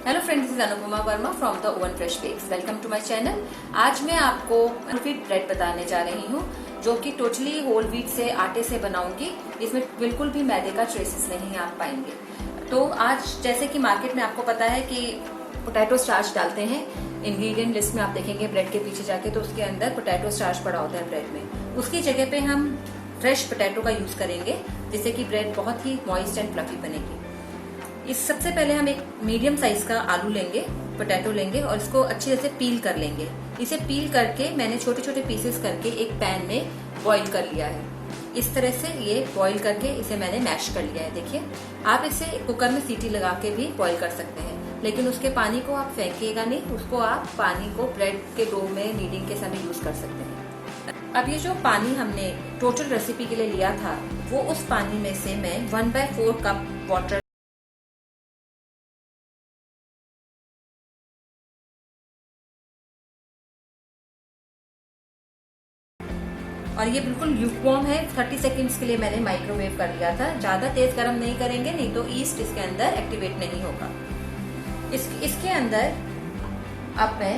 Hello friends, this is Anupama Verma from the oven fresh bakes. Welcome to my channel. आज मैं आपको wheat bread बताने जा रही हूँ जो कि टोटली होल व्हीट से आटे से बनाऊंगी। इसमें बिल्कुल भी मैदे का ट्रेसेस नहीं आप पाएंगे। तो आज जैसे कि मार्केट में आपको पता है कि पोटैटो स्टार्च डालते हैं, इंग्रेडिएंट लिस्ट में आप देखेंगे ब्रेड के पीछे जाके तो उसके अंदर पोटैटो स्टार्च पड़ा होता है ब्रेड में। उसकी जगह पे हम फ्रेश पोटैटो का यूज करेंगे जिससे कि ब्रेड बहुत ही मॉइस्ट एंड फ्लफी बनेगी। इस सबसे पहले हम एक मीडियम साइज का आलू लेंगे, पोटैटो लेंगे और इसको अच्छी तरह से पील कर लेंगे। इसे पील करके मैंने छोटे छोटे पीसेस करके एक पैन में बॉईल कर लिया है। इस तरह से ये बॉईल करके इसे मैंने मैश कर लिया है। देखिए, आप इसे कुकर में सीटी लगा के भी बॉईल कर सकते हैं, लेकिन उसके पानी को आप फेंकिएगा नहीं, उसको आप पानी को ब्रेड के डो में नीडिंग के समय यूज कर सकते हैं। अब ये जो पानी हमने टोटल रेसिपी के लिए लिया था, वो उस पानी में से मैं 1/4 कप वाटर और ये बिल्कुल ल्यूकवार्म है। 30 सेकेंड्स के लिए मैंने माइक्रोवेव कर लिया था। ज्यादा तेज गर्म नहीं करेंगे, नहीं तो ईस्ट इसके अंदर एक्टिवेट नहीं होगा। इसके अंदर अब मैं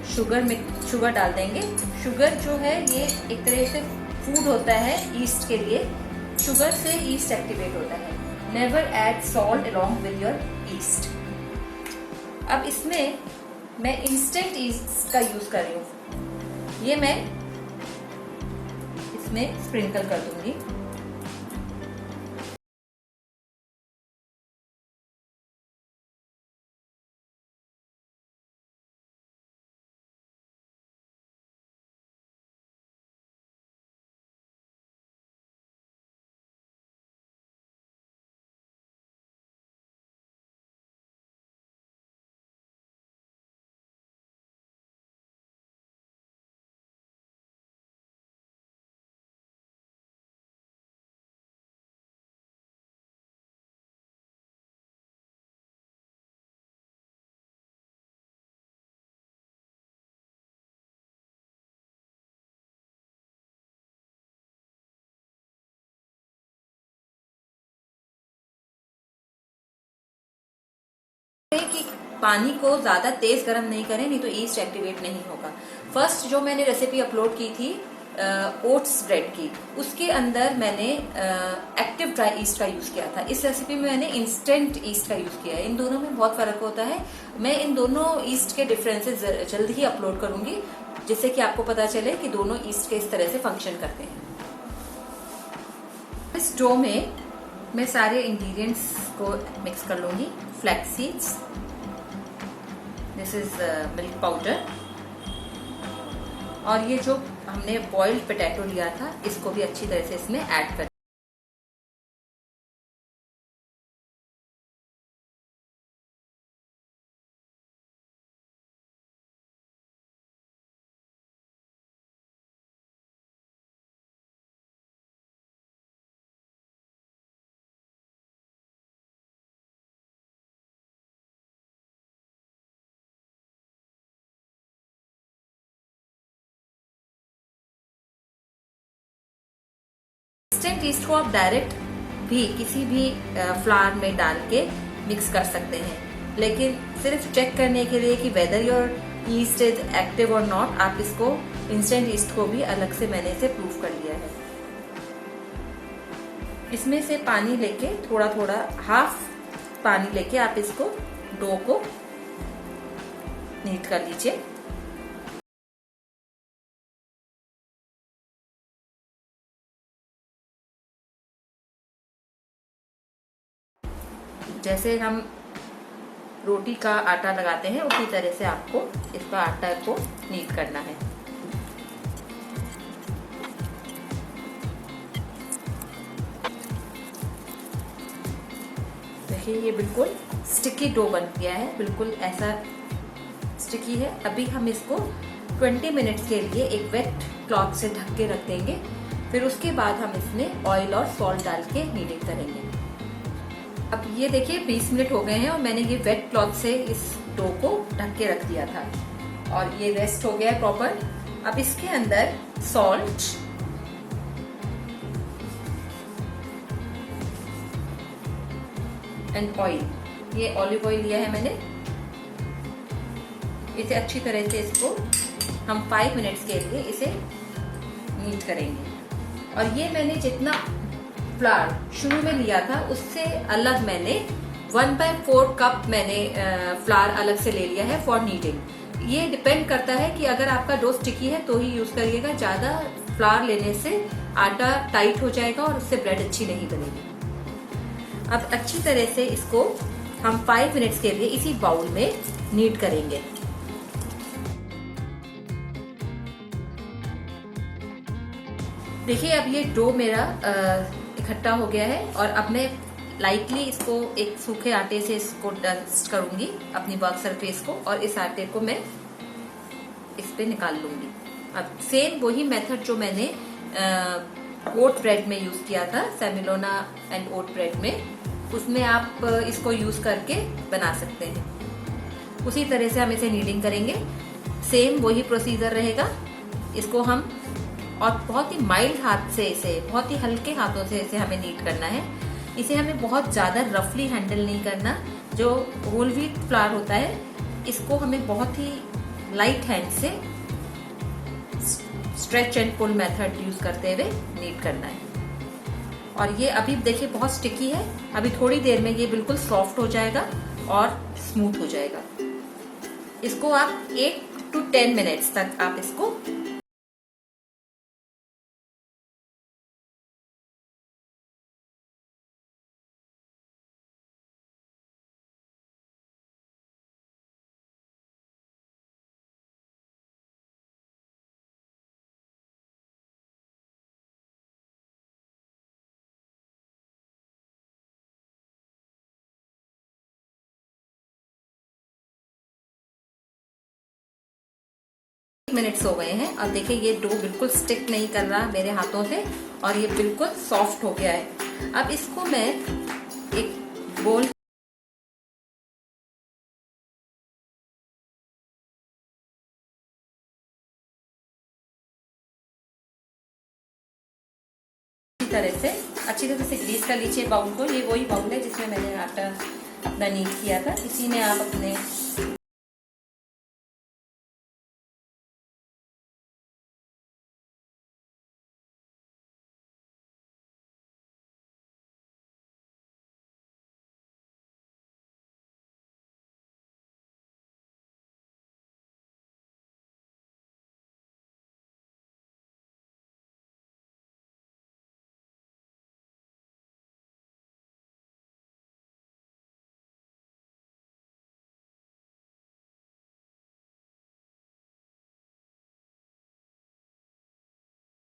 शुगर डाल देंगे। शुगर जो है ये एक तरह से फूड होता है ईस्ट के लिए। शुगर से ईस्ट एक्टिवेट होता है। Never add salt along with your east. अब इसमें मैं इंस्टेंट ईस्ट का यूज कर रही हूँ। ये मैं इसमें स्प्रिंकल कर दूंगी। कि पानी को ज्यादा तेज गर्म नहीं करें, नहीं तो ईस्ट एक्टिवेट नहीं होगा। फर्स्ट जो मैंने रेसिपी अपलोड की थी ओट्स ब्रेड की, उसके अंदर मैंने एक्टिव ड्राई ईस्ट का यूज किया था। इस रेसिपी में मैंने इंस्टेंट ईस्ट का यूज किया है। इन दोनों में बहुत फर्क होता है। मैं इन दोनों ईस्ट के डिफरेंसेस जल्द ही अपलोड करूंगी जिससे कि आपको पता चले कि दोनों ईस्ट के इस तरह से फंक्शन करते हैं। इस डो में मैं सारे इंग्रेडिएंट्स को मिक्स कर लूंगी। Flax seeds, this is milk powder, और ये जो हमने बॉइल्ड पोटैटो लिया था इसको भी अच्छी तरह से इसमें ऐड कर। इंस्टेंट ईस्ट को आप डायरेक्ट भी किसी भी फ्लावर में डाल के मिक्स कर सकते हैं, लेकिन सिर्फ चेक करने के लिए कि whether your east is active और नॉट, आप इसको इंस्टेंट ईस्ट को भी अलग से मैंने इसे प्रूफ कर लिया है। इसमें से पानी लेके थोड़ा थोड़ा हाफ पानी लेके आप इसको डो को नीट कर लीजिए। जैसे हम रोटी का आटा लगाते हैं उसी तरह से आपको इसका आटा को नीट करना है। देखिए, ये बिल्कुल स्टिकी डो बन गया है, बिल्कुल ऐसा स्टिकी है। अभी हम इसको 20 मिनट्स के लिए एक वेट क्लॉथ से ढक के रख देंगे। फिर उसके बाद हम इसमें ऑयल और सॉल्ट डाल के नीडिंग करेंगे। अब ये देखिए 20 मिनट हो गए हैं और मैंने ये वेट क्लॉथ से इस डो को ढक के रख दिया था और ये रेस्ट हो गया है प्रॉपर। अब इसके अंदर सॉल्ट, एंड ऑयल ये ऑलिव ऑयल लिया है मैंने। इसे अच्छी तरह से इसको हम 5 मिनट्स के लिए इसे नीट करेंगे। और ये मैंने जितना फ्लावर शुरू में लिया था उससे अलग मैंने 1/4 कप मैंने फ्लावर अलग से ले लिया है फॉर नीटिंग। ये डिपेंड करता है कि अगर आपका डो स्टिकी है तो ही यूज करिएगा, ज्यादा फ्लावर लेने से आटा टाइट हो जाएगा और उससे ब्रेड अच्छी नहीं बनेगी। अब अच्छी तरह से इसको हम 5 मिनट्स के लिए इसी बाउल में नीट करेंगे। देखिए अब ये डो मेरा इकट्ठा हो गया है और अब मैं लाइटली इसको एक सूखे आटे से इसको डस्ट करूंगी अपनी वर्क सरफेस को, और इस आटे को मैं इस पे निकाल लूंगी। अब सेम वही मेथड जो मैंने ओट ब्रेड में यूज किया था, सेमिलोना एंड ओट ब्रेड में, उसमें आप इसको यूज करके बना सकते हैं। उसी तरह से हम इसे नीडिंग करेंगे, सेम वही प्रोसीजर रहेगा। इसको हम और बहुत ही माइल्ड हाथ से, इसे बहुत ही हल्के हाथों से इसे हमें नीट करना है। इसे हमें बहुत ज्यादा रफली हैंडल नहीं करना। जो होल व्हीट फ्लावर होता है इसको हमें बहुत ही लाइट हैंड से stretch and pull method use करते हुए नीट करना है। और ये अभी देखिए बहुत स्टिकी है, अभी थोड़ी देर में ये बिल्कुल सॉफ्ट हो जाएगा और स्मूथ हो जाएगा। इसको आप 8 to 10 मिनट्स तक आप इसको मिनट्स हो गए हैं। अब देखिए ये डो बिल्कुल स्टिक नहीं कर रहा मेरे हाथों से और ये बिल्कुल सॉफ्ट हो गया है। अब इसको मैं एक बोल तरह से अच्छी तरह से ग्रीस कर लीजिए बाउल को। ये वही बाउल है जिसमें मैंने आटा अपना नीट किया था, इसी में आप अपने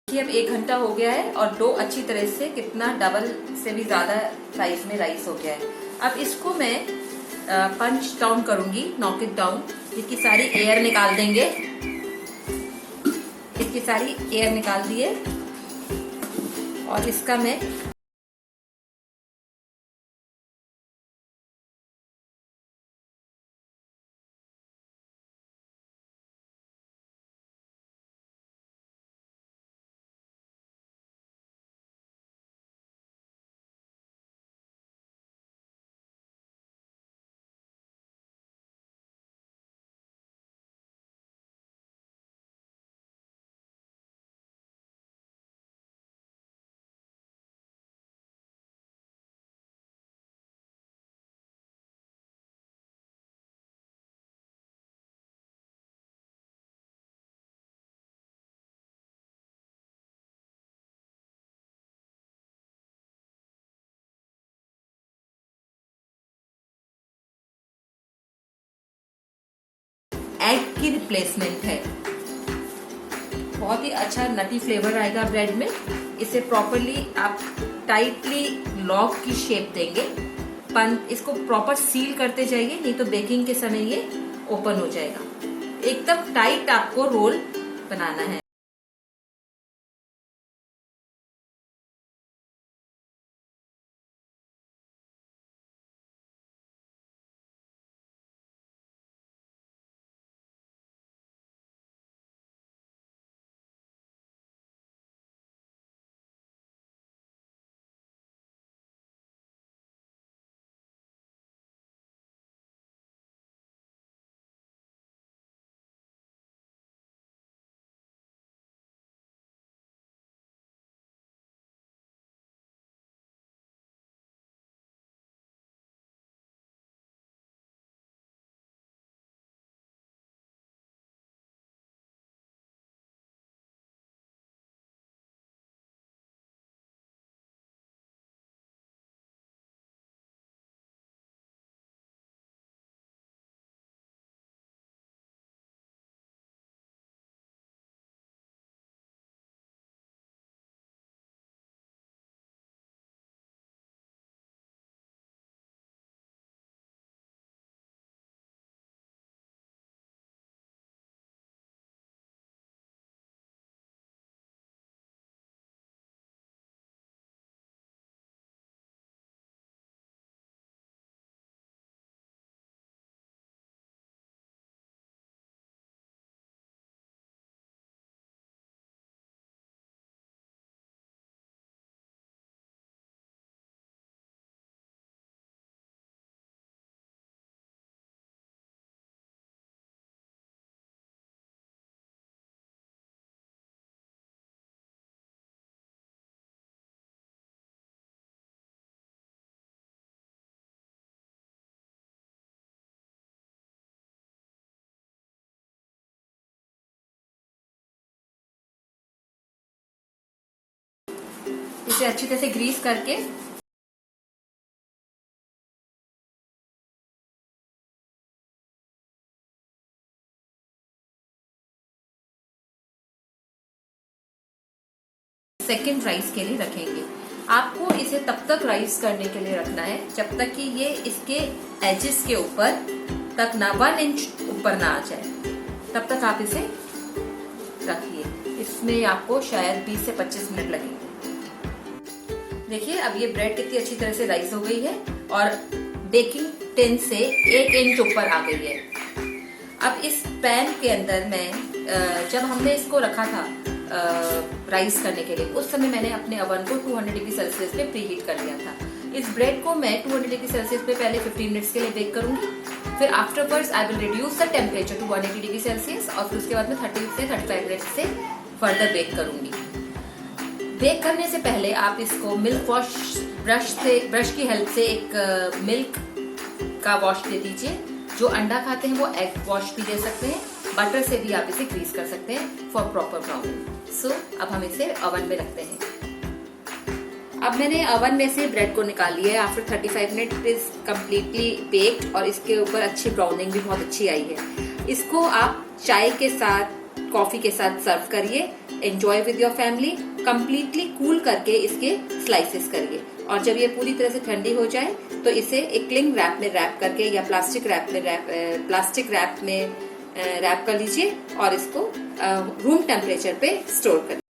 अब 1 घंटा हो गया है और डो अच्छी तरह से कितना डबल से भी ज्यादा साइज में राइस हो गया है। अब इसको मैं पंच डाउन करूंगी, नॉक इट डाउन। इसकी सारी एयर निकाल देंगे, इसकी सारी एयर निकाल दिए और इसका मैं एग की रिप्लेसमेंट है। बहुत ही अच्छा नटी फ्लेवर आएगा ब्रेड में। इसे प्रॉपरली आप टाइटली लॉग की शेप देंगे, इसको प्रॉपर सील करते जाइए, नहीं तो बेकिंग के समय ये ओपन हो जाएगा। एकदम टाइट आपको रोल बनाना है। इसे अच्छी तरह से ग्रीस करके सेकेंड राइस के लिए रखेंगे। आपको इसे तब तक राइस करने के लिए रखना है जब तक कि ये इसके एजेस के ऊपर तक ना 1 इंच ऊपर ना आ जाए, तब तक आप इसे रखिए। इसमें आपको शायद 20 से 25 मिनट लगेंगे। देखिए अब ये ब्रेड कितनी अच्छी तरह से राइस हो गई है और बेकिंग टिन से 1 इंच ऊपर आ गई है। अब इस पैन के अंदर मैं जब हमने इसको रखा था राइस करने के लिए, उस समय मैंने अपने अवन को 200 डिग्री सेल्सियस पे प्रीहीट कर लिया था। इस ब्रेड को मैं 200 डिग्री सेल्सियस पे पहले 15 मिनट्स के लिए बेक करूंगी, फिर afterwards I will reduce the temperature to 180 degree Celsius और फिर उसके बाद में 30 से 35 मिनट्स से फर्दर बेक करूंगी। बेक करने से पहले आप इसको मिल्क वॉश ब्रश की हेल्प से एक मिल्क का वॉश दे दीजिए। जो अंडा खाते हैं वो एग वॉश भी दे सकते हैं, बटर से भी आप इसे ग्रीस कर सकते हैं फॉर प्रॉपर ब्राउनिंग। सो अब हम इसे ओवन में रखते हैं। अब मैंने ओवन में से ब्रेड को निकाल लिया है। After 35 minute is completely baked और इसके ऊपर अच्छी ब्राउनिंग भी बहुत अच्छी आई है। इसको आप चाय के साथ, कॉफी के साथ सर्व करिए, enjoy with your family. Completely cool करके इसके स्लाइसेस करिए और जब ये पूरी तरह से ठंडी हो जाए तो इसे एक क्लिंग रैप में रैप करके या प्लास्टिक रैप में रैप कर लीजिए और इसको रूम टेम्परेचर पे स्टोर करिए।